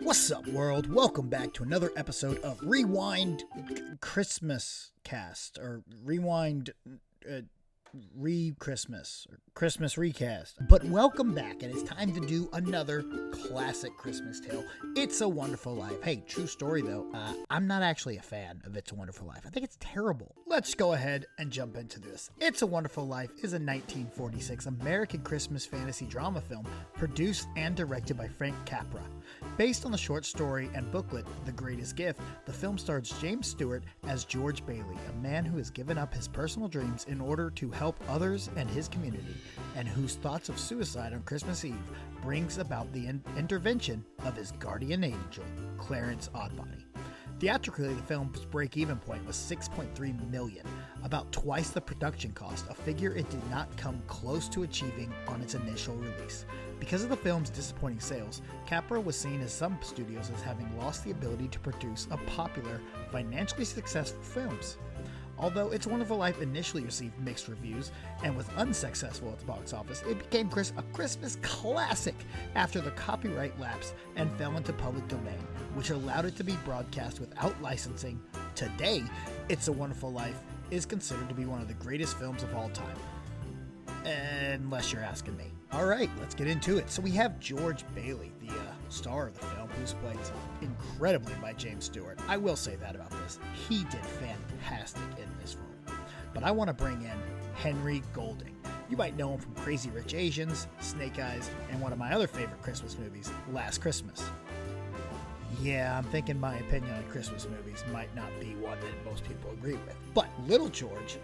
What's up, world? Welcome back to another episode of Rewind Christmas Cast, or Rewind Re-Christmas, or Christmas Recast. But welcome back, and it's time to do another classic Christmas tale, It's a Wonderful Life. Hey, true story though, I'm not actually a fan of It's a Wonderful Life. I think it's terrible. Let's go ahead and jump into this. It's a Wonderful Life is a 1946 American Christmas fantasy drama film produced and directed by Frank Capra. Based on the short story and booklet, The Greatest Gift, the film stars James Stewart as George Bailey, a man who has given up his personal dreams in order to help others and his community, and whose thoughts of suicide on Christmas Eve brings about the intervention of his guardian angel, Clarence Odbody. Theatrically, the film's break-even point was $6.3 million, about twice the production cost, a figure it did not come close to achieving on its initial release. Because of the film's disappointing sales, Capra was seen as some studios as having lost the ability to produce a popular, financially successful films. Although It's a Wonderful Life initially received mixed reviews and was unsuccessful at the box office, it became a Christmas classic after the copyright lapsed and fell into public domain, which allowed it to be broadcast without licensing. Today, It's a Wonderful Life is considered to be one of the greatest films of all time. Unless you're asking me. Alright, let's get into it. So we have George Bailey, the star of the film, who's played incredibly by James Stewart. I will say that about this. He did fantastic in this role. But I want to bring in Henry Golding. You might know him from Crazy Rich Asians, Snake Eyes, and one of my other favorite Christmas movies, Last Christmas. Yeah, I'm thinking my opinion on Christmas movies might not be one that most people agree with. But Little George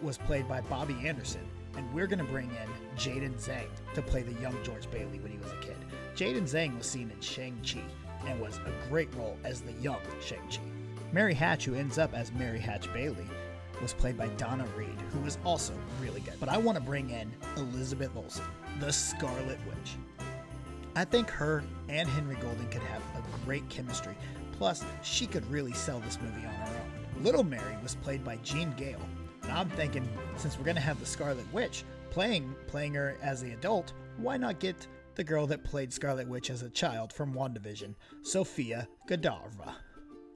was played by Bobby Anderson, and we're going to bring in Jaden Zhang to play the young George Bailey when he was a kid. Jaden Zhang was seen in Shang-Chi and was a great role as the young Shang-Chi. Mary Hatch, who ends up as Mary Hatch Bailey, was played by Donna Reed, who was also really good. But I want to bring in Elizabeth Olsen, the Scarlet Witch. I think her and Henry Golding could have a great chemistry. Plus, she could really sell this movie on her own. Little Mary was played by Jean Gale. And I'm thinking, since we're going to have the Scarlet Witch playing her as the adult, why not get the girl that played Scarlet Witch as a child from WandaVision, Sofia Godarva?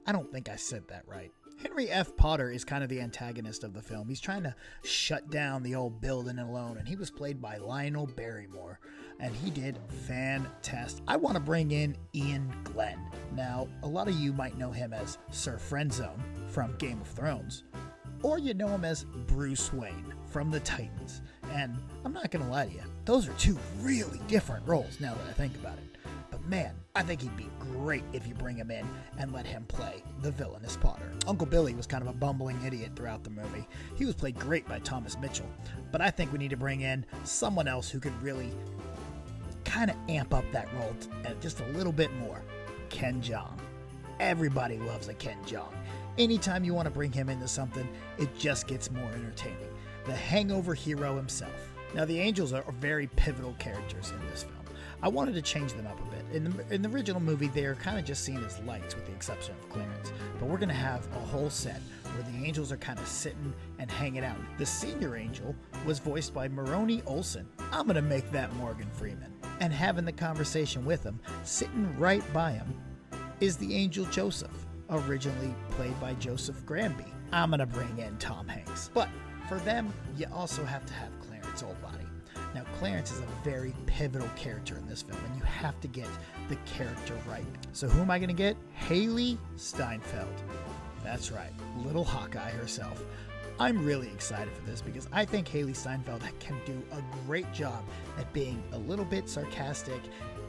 I don't think I said that right. Henry F. Potter is kind of the antagonist of the film. He's trying to shut down the old building alone, and he was played by Lionel Barrymore, and he did fantastic. I want to bring in Ian Glenn. Now, a lot of you might know him as Sir Friendzone from Game of Thrones, or you know him as Bruce Wayne from the Titans. And I'm not going to lie to you, those are two really different roles now that I think about it. But man, I think he'd be great if you bring him in and let him play the villainous Potter. Uncle Billy was kind of a bumbling idiot throughout the movie. He was played great by Thomas Mitchell, but I think we need to bring in someone else who could really kind of amp up that role just a little bit more. Ken Jeong. Everybody loves a Ken Jeong. Anytime you want to bring him into something, it just gets more entertaining. The hangover hero himself. Now, the angels are very pivotal characters in this film. I wanted to change them up a bit. In the original movie, they are kind of just seen as lights with the exception of Clarence. But we're going to have a whole set where the angels are kind of sitting and hanging out. The senior angel was voiced by Maroni Olson. I'm going to make that Morgan Freeman. And having the conversation with him, sitting right by him, is the angel Joseph, originally played by Joseph Granby. I'm going to bring in Tom Hanks. But for them, you also have to have Clarence Odbody. Now, Clarence is a very pivotal character in this film, and you have to get the character right. So who am I going to get? Haley Steinfeld. That's right, little Hawkeye herself. I'm really excited for this because I think Haley Steinfeld can do a great job at being a little bit sarcastic,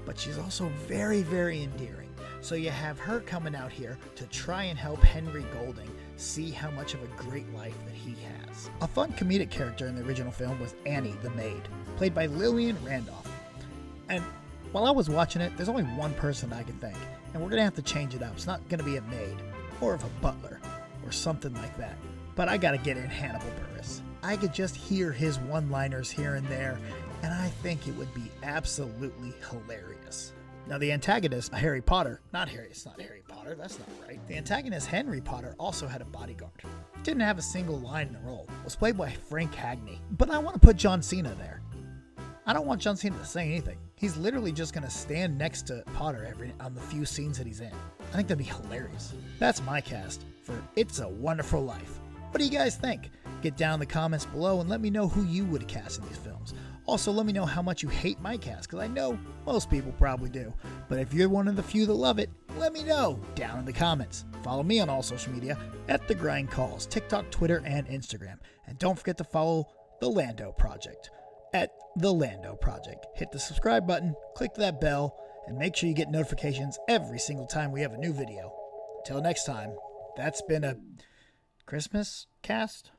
but she's also very, very endearing. So you have her coming out here to try and help Henry Golding see how much of a great life that he has. A fun comedic character in the original film was Annie the maid, played by Lillian Randolph. And while I was watching it, there's only one person I can think, and we're going to have to change it up. It's not going to be a maid, or of a butler, or something like that. But I got to get in Hannibal Buress. I could just hear his one-liners here and there, and I think it would be absolutely hilarious. Now, the antagonist, it's not Harry Potter, that's not right. The antagonist, Henry Potter, also had a bodyguard. Didn't have a single line in the role. Was played by Frank Cagney. But I want to put John Cena there. I don't want John Cena to say anything. He's literally just going to stand next to Potter on the few scenes that he's in. I think that'd be hilarious. That's my cast for It's a Wonderful Life. What do you guys think? Get down in the comments below and let me know who you would cast in these films. Also, let me know how much you hate my cast, because I know most people probably do. But if you're one of the few that love it, let me know down in the comments. Follow me on all social media at The Grind Calls, TikTok, Twitter, and Instagram. And don't forget to follow The Lando Project at The Lando Project. Hit the subscribe button, click that bell, and make sure you get notifications every single time we have a new video. Until next time, that's been a Christmas cast.